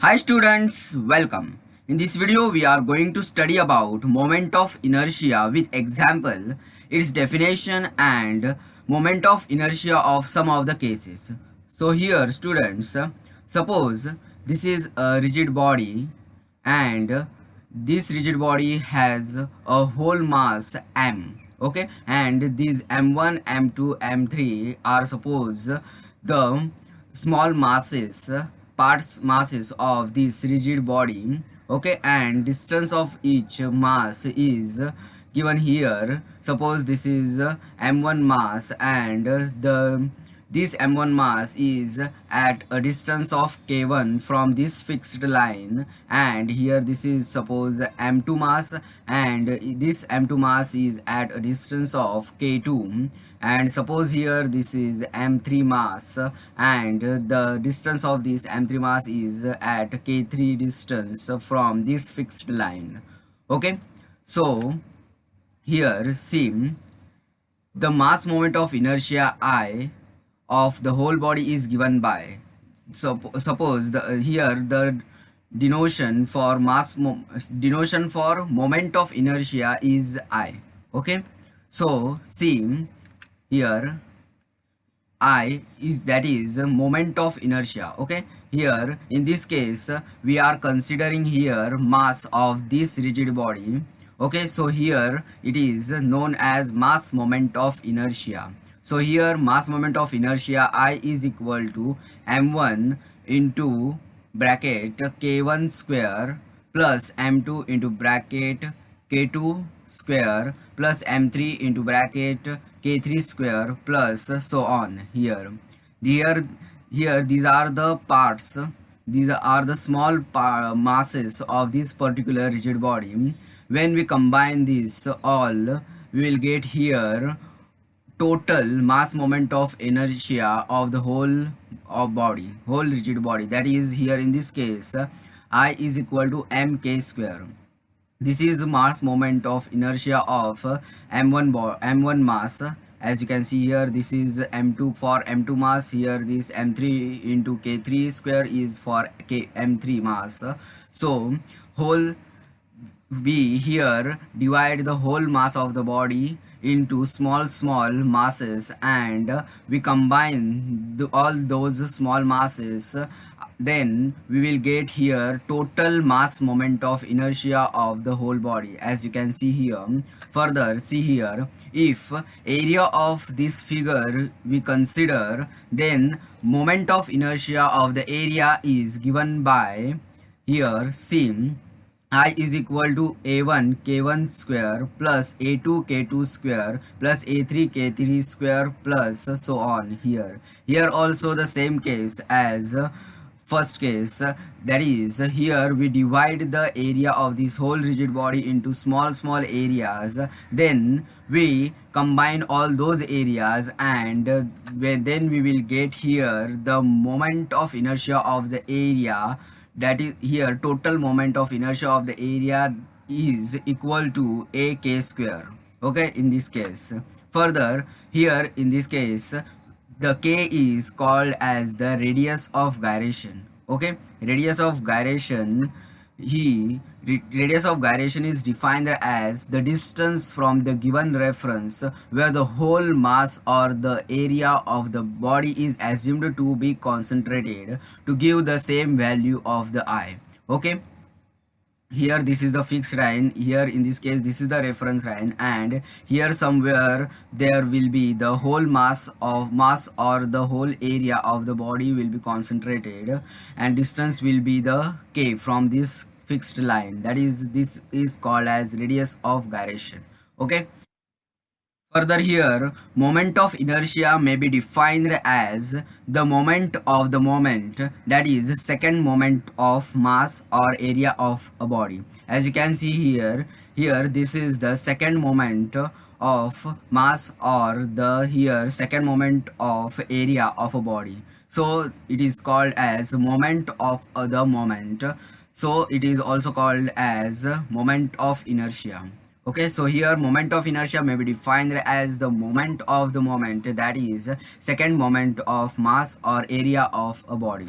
Hi students, welcome. In this video we are going to study about moment of inertia with example, its definition and moment of inertia of some of the cases. So here students, suppose this is a rigid body and this rigid body has a whole mass m, okay, and these m1 m2 m3 are suppose the small masses, parts masses of this rigid body, okay, and distance of each mass is given here. Suppose this is m1 mass and the this m1 mass is at a distance of k1 from this fixed line, and here this is suppose m2 mass and this m2 mass is at a distance of k2, and suppose here this is m3 mass and the distance of this m3 mass is at k3 distance from this fixed line. Okay, so here see the mass moment of inertia I of the whole body is given by, so suppose here the denotation for moment of inertia is I. Okay, so see here I is, that is moment of inertia. Okay, here in this case we are considering here mass of this rigid body. Okay, so here it is known as mass moment of inertia. So here mass moment of inertia I is equal to m1 into bracket k1 square plus m2 into bracket k2 square plus m3 into bracket k3 square plus so on. Here these are the parts, these are the small masses of this particular rigid body. When we combine this all, we will get here total mass moment of inertia of the whole rigid body, that is here in this case I is equal to mk square. This is mass moment of inertia of m1 mass. As you can see here, this is m2 for m2 mass. Here this m3 into k3 square is for m3 mass. So whole we here divide the whole mass of the body into small masses, and we combine all those small masses, then we will get here total mass moment of inertia of the whole body. As you can see here, further see here, if area of this figure we consider, then moment of inertia of the area is given by, here see, I is equal to a1 k1 square plus a2 k2 square plus a3 k3 square plus so on. Here also the same case as first case, that is here we divide the area of this whole rigid body into small areas, then we combine all those areas, and then we will get here the moment of inertia of the area, that is here total moment of inertia of the area is equal to a k square. Okay, in this case, further here in this case the k is called as the radius of gyration. Okay, radius of gyration, radius of gyration is defined as the distance from the given reference where the whole mass or the area of the body is assumed to be concentrated to give the same value of the I. Okay, here this is the fixed line, here in this case this is the reference line, and here somewhere there will be the whole mass or the whole area of the body will be concentrated, and distance will be the k from this fixed line, that is this is called as radius of gyration. Okay, further here, moment of inertia may be defined as the moment of the moment, that is second moment of mass or area of a body. As you can see here this is the second moment of mass or the here second moment of area of a body. So it is called as moment of the moment. So it is also called as moment of inertia. Okay, so here moment of inertia may be defined as the moment of the moment, that is second moment of mass or area of a body.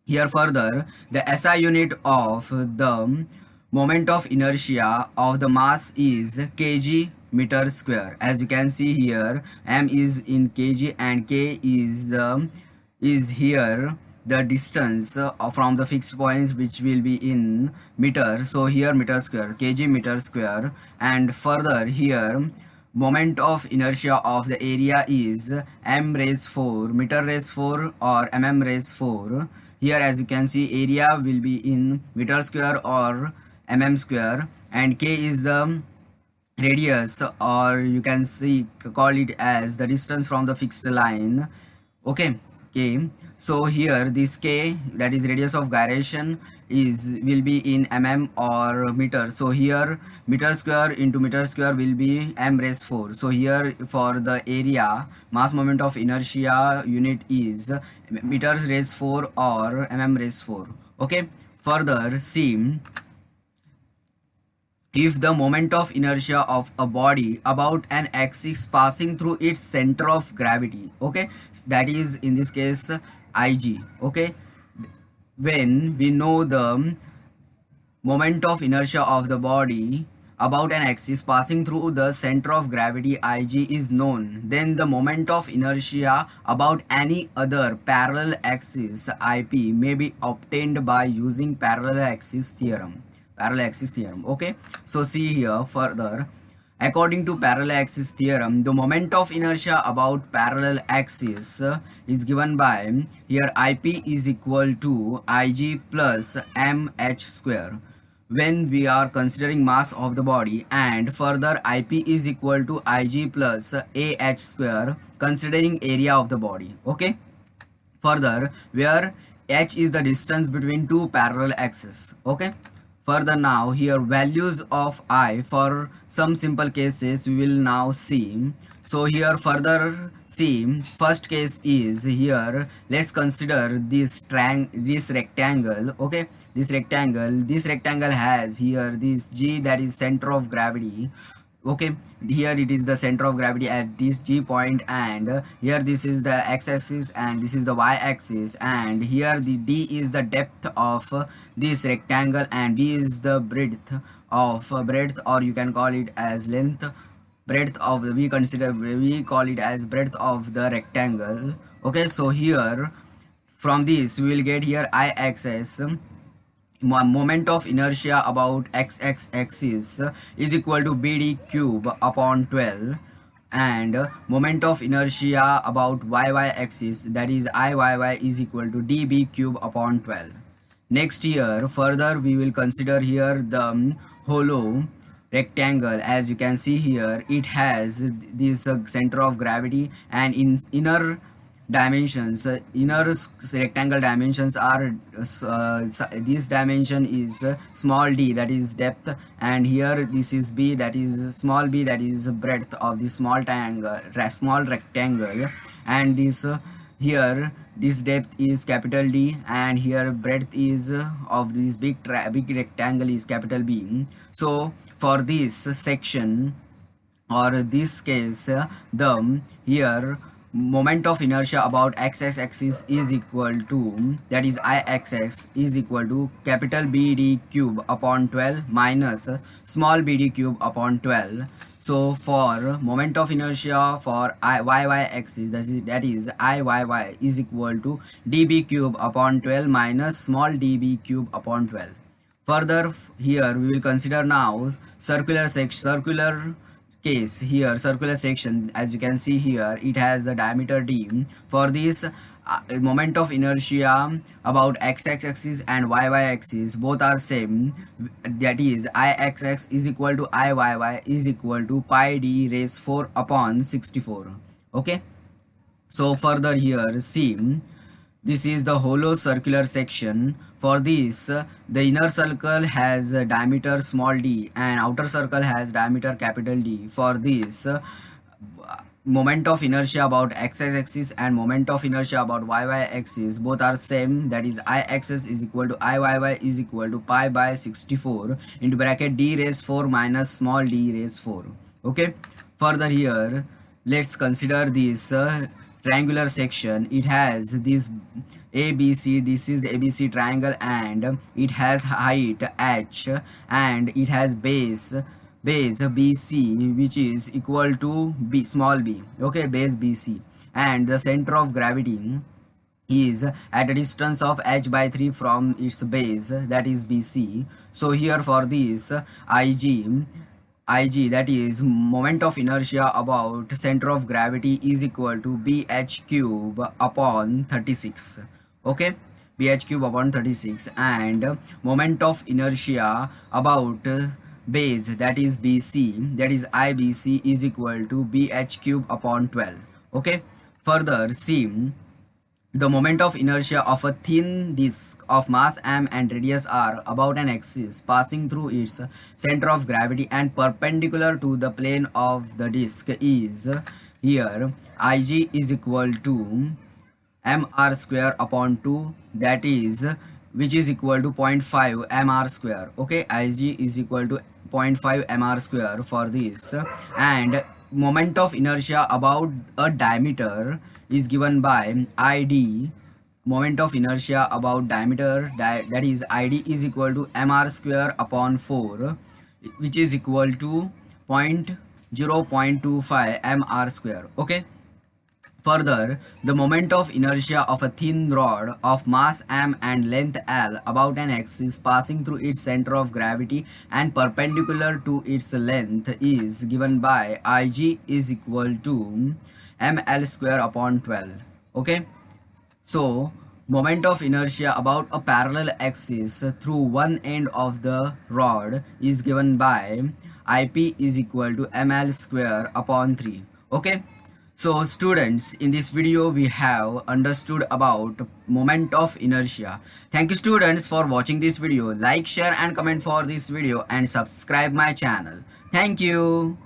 Here further, the SI unit of the moment of inertia of the mass is kg meter square. As you can see here, m is in kg and k is here the distance from the fixed points, which will be in meter. So here meter square, kg meter square, and further here moment of inertia of the area is m raised 4 meter raised 4 or mm raised 4. Here as you can see, area will be in meter square or mm square, and k is the radius, or you can see call it as the distance from the fixed line. Okay, k. So here this k, that is radius of gyration, is will be in mm or meter. So here meter square into meter square will be m raised 4. So here for the area, mass moment of inertia unit is meters raised 4 or mm raised 4. Okay, further see, if the moment of inertia of a body about an axis passing through its center of gravity, okay, that is in this case ig, okay, when we know the moment of inertia of the body about an axis passing through the center of gravity ig is known, then the moment of inertia about any other parallel axis ip may be obtained by using parallel axis theorem. Okay, so see here further, according to parallel axis theorem, the moment of inertia about parallel axis is given by here ip is equal to ig plus mh square when we are considering mass of the body, and further ip is equal to ig plus ah square considering area of the body. Okay, further where h is the distance between two parallel axes. Okay, further now here values of I for some simple cases we will now see. So here further see, first case is here, let's consider this rectangle. Okay, this rectangle has here this g, that is center of gravity. Okay, here it is the center of gravity at this g point, and here this is the x-axis and this is the y-axis, and here the d is the depth of this rectangle and b is the breadth, or you can call it as length, breadth of the, we call it as breadth of the rectangle. Okay, so here from this we will get here I-axis, moment of inertia about x axis is equal to bd cube upon 12, and moment of inertia about y axis, that is Iyy, is equal to db cube upon 12. Next year further we will consider here the hollow rectangle. As you can see here, it has this center of gravity, and in inner dimensions, rectangle dimensions are this dimension is small d, that is depth, and here this is b, that is small b, that is breadth of the small rectangle, and this here this depth is capital D, and here breadth is of this big rectangle is capital B. So for this section or this case, the here moment of inertia about x-axis is equal to, that is I-axis is equal to capital BD cube upon 12 minus small bd cube upon 12. So for moment of inertia for y-axis, that is Iyy is equal to db cube upon 12 minus small db cube upon 12. Further here we will consider now circular case. Here circular section, as you can see here, it has the diameter d. For this moment of inertia about x-axis and y-axis both are same, that is I-axis is equal to Iyy is equal to pi d raised 4 upon 64. Okay, so further here see, this is the hollow circular section. For this, the inner circle has a diameter small d and outer circle has diameter capital D. For this, moment of inertia about x-axis and moment of inertia about y-axis both are same, that is I-axis is equal to Iyy is equal to pi by 64 into bracket d raised 4 minus small d raised 4. Okay, further here let's consider this triangular section. It has this ABC. This is the ABC triangle, and it has height h, and it has base BC, which is equal to b small b. Okay, base BC, and the center of gravity is at a distance of h by 3 from its base, that is BC. So here for this Ig, that is moment of inertia about center of gravity, is equal to bh cube upon 36. Okay, bh cube upon 36, and moment of inertia about base, that is BC, that is IBC, is equal to bh cube upon 12. Okay, further see the moment of inertia of a thin disk of mass m and radius r about an axis passing through its center of gravity and perpendicular to the plane of the disk is here Ig is equal to mr square upon 2, that is, which is equal to 0.5 mr square. Okay, Ig is equal to 0.5 mr square for this, and moment of inertia about a diameter is given by Id. Moment of inertia about diameter, that is Id, is equal to mr square upon 4, which is equal to 0.25 mr square. Okay, further, the moment of inertia of a thin rod of mass m and length l about an axis passing through its center of gravity and perpendicular to its length is given by Ig is equal to ml square upon 12. Okay, so moment of inertia about a parallel axis through one end of the rod is given by Ip is equal to ml square upon 3. Okay, so students, in this video we have understood about moment of inertia. Thank you students for watching this video. Like, share and comment for this video, and subscribe my channel. Thank you.